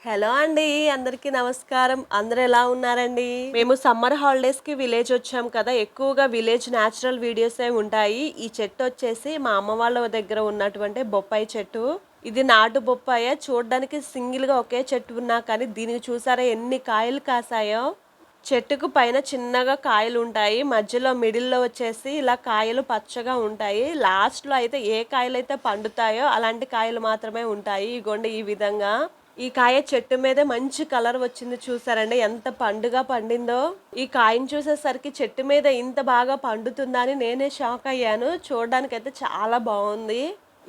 Hello అండి, అందరికీ నమస్కారం. అందరూ ఎలా ఉన్నారండి? మేము సమ్మర్ హాలిడేస్ కి విలేజ్ వచ్చాం కదా. ఎక్కువగా విలేజ్ న్యాచురల్ వీడియోసే ఉంటాయి. ఈ చెట్టు వచ్చేసి మా అమ్మ వాళ్ళ దగ్గర ఉన్నటువంటి బొప్పాయి చెట్టు. ఇది నాటు బొప్పాయ. చూడడానికి సింగిల్ గా ఒకే చెట్టు ఉన్నా కానీ దీనికి చూసారా ఎన్ని కాయలు కాసాయో. చెట్టుకు పైన చిన్నగా కాయలు ఉంటాయి, మధ్యలో మిడిల్లో వచ్చేసి ఇలా కాయలు పచ్చగా ఉంటాయి. లాస్ట్ లో అయితే ఏ కాయలు అయితే పండుతాయో అలాంటి కాయలు మాత్రమే ఉంటాయి. ఇగోండి ఈ విధంగా. ఈ కాయ చెట్టు మీదే మంచి కలర్ వచ్చింది, చూసారండి ఎంత పండుగా పండిందో. ఈ కాయను చూసేసరికి చెట్టు మీద ఇంత బాగా పండుతుందని నేనే షాక్ అయ్యాను. చూడడానికి అయితే చాలా బాగుంది.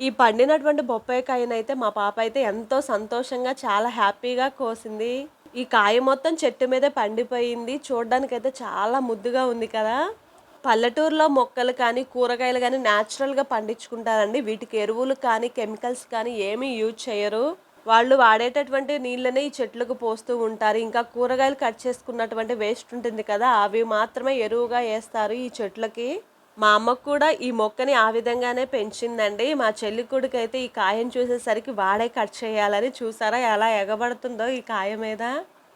ఈ పండినటువంటి బొప్పాయి కాయనైతే మా పాప అయితే ఎంతో సంతోషంగా చాలా హ్యాపీగా కోసింది. ఈ కాయ మొత్తం చెట్టు మీదే పండిపోయింది. చూడడానికి అయితే చాలా ముద్దుగా ఉంది కదా. పల్లెటూరులో మొక్కలు కానీ కూరగాయలు కానీ న్యాచురల్గా పండించుకుంటారండి. వీటికి ఎరువులు కానీ కెమికల్స్ కానీ ఏమీ యూజ్ చేయరు. వాళ్ళు వాడేటటువంటి నీళ్ళనే ఈ చెట్లకు పోస్తూ ఉంటారు. ఇంకా కూరగాయలు కట్ చేసుకున్నటువంటి వేస్ట్ ఉంటుంది కదా, అవి మాత్రమే ఎరువుగా వేస్తారు ఈ చెట్లకి. మా అమ్మకు కూడా ఈ మొక్కని ఆ విధంగానే పెంచిందండి. మా చెల్లి కొడుకు అయితే ఈ కాయను చూసేసరికి వాడే కట్ చేయాలని, చూసారా ఎలా ఎగబడుతుందో ఈ కాయ మీద.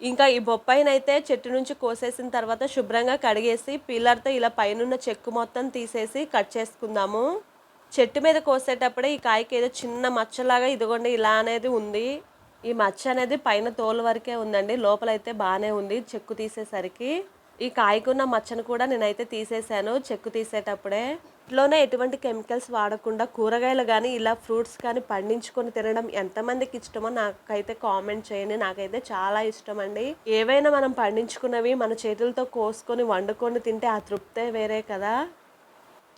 ఇంకా ఈ బొప్పాయినైతే చెట్టు నుంచి కోసేసిన తర్వాత శుభ్రంగా కడిగేసి పీలర్తో ఇలా పైనున్న చెక్కు మొత్తం తీసేసి కట్ చేసుకుందాము. చెట్టు మీద కోసేటప్పుడే ఈ కాయకి ఏదో చిన్న మచ్చలాగా ఇదిగోండి ఇలా అనేది ఉంది. ఈ మచ్చ అనేది పైన తోలు వరకే ఉందండి, లోపలైతే బాగానే ఉంది. చెక్కు తీసేసరికి ఈ కాయకున్న మచ్చను కూడా నేనైతే తీసేసాను చెక్కు తీసేటప్పుడే. ఇంట్లోనే ఎటువంటి కెమికల్స్ వాడకుండా కూరగాయలు కానీ ఇలా ఫ్రూట్స్ కానీ పండించుకొని తినడం ఎంతమందికి ఇష్టమో నాకైతే కామెంట్ చేయండి. నాకైతే చాలా ఇష్టం అండి. ఏవైనా మనం పండించుకున్నవి మన చేతులతో కోసుకొని వండుకొని తింటే ఆ తృప్తే వేరే కదా.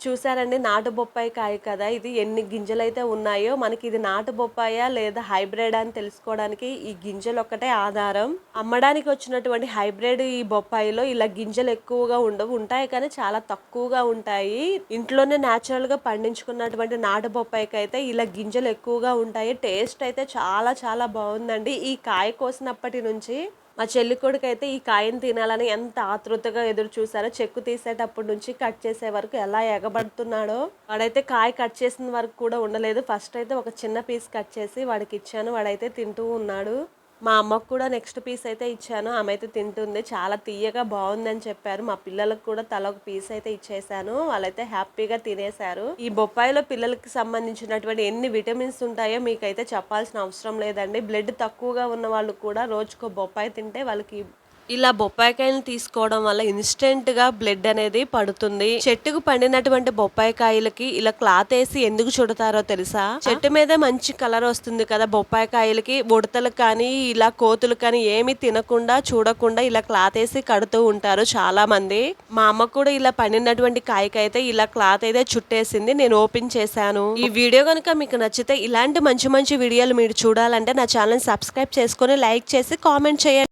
చూసారండి నాటు బొప్పాయి కాయ కదా, ఇది ఎన్ని గింజలు అయితే ఉన్నాయో. మనకి ఇది నాటు బొప్పాయా లేదా హైబ్రిడ్ అని తెలుసుకోవడానికి ఈ గింజలు ఒక్కటే ఆధారం. అమ్మడానికి వచ్చినటువంటి హైబ్రిడ్ ఈ బొప్పాయిలో ఇలా గింజలు ఎక్కువగా ఉండవు, ఉంటాయి కానీ చాలా తక్కువగా ఉంటాయి. ఇంట్లోనే న్యాచురల్ గా పండించుకున్నటువంటి నాటు బొప్పాయికి అయితే ఇలా గింజలు ఎక్కువగా ఉంటాయి. టేస్ట్ అయితే చాలా చాలా బాగుందండి. ఈ కాయ కోసినప్పటి నుంచి మా చెల్లి కొడుకు అయితే ఈ కాయను తినాలని ఎంత ఆతృతగా ఎదురు చూసారో. చెక్కు తీసేటప్పటి నుంచి కట్ చేసే వరకు ఎలా ఎగబడుతున్నాడో. వాడైతే కాయ కట్ చేసిన వరకు కూడా ఉండలేదు. ఫస్ట్ అయితే ఒక చిన్న పీస్ కట్ చేసి వాడికి ఇచ్చాను, వాడైతే తింటూ ఉన్నాడు. మా అమ్మకు కూడా నెక్స్ట్ పీస్ అయితే ఇచ్చాను, ఆమె అయితే తింటుంది. చాలా తీయగా బాగుందని చెప్పారు. మా పిల్లలకు కూడా తల ఒక పీస్ అయితే ఇచ్చేసాను, వాళ్ళైతే హ్యాపీగా తినేశారు. ఈ బొప్పాయిలో పిల్లలకి సంబంధించినటువంటి ఎన్ని విటమిన్స్ ఉంటాయో మీకైతే చెప్పాల్సిన అవసరం లేదండి. బ్లడ్ తక్కువగా ఉన్న వాళ్ళు కూడా రోజుకో బొప్పాయి తింటే వాళ్ళకి ఇలా బొప్పాయికాయలు తీసుకోవడం వల్ల ఇన్స్టెంట్ గా బ్లడ్ అనేది పడుతుంది. చెట్టుకు పండినటువంటి బొప్పాయికాయలకి ఇలా క్లాత్ వేసి ఎందుకు చుడతారో తెలుసా? చెట్టు మీద మంచి కలర్ వస్తుంది కదా బొప్పాయికాయలకి. ఉడతలు కానీ ఇలా కోతులు కానీ ఏమి తినకుండా చూడకుండా ఇలా క్లాత్ వేసి కడుతూ ఉంటారు చాలా మంది. మా అమ్మ కూడా ఇలా పండినటువంటి కాయకైతే ఇలా క్లాత్ అయితే చుట్టేసింది. నేను ఓపెన్ చేశాను. ఈ వీడియో కనుక మీకు నచ్చితే ఇలాంటి మంచి మంచి వీడియోలు మీరు చూడాలంటే నా ఛానల్ సబ్స్క్రైబ్ చేసుకొని లైక్ చేసి కామెంట్ చేయండి.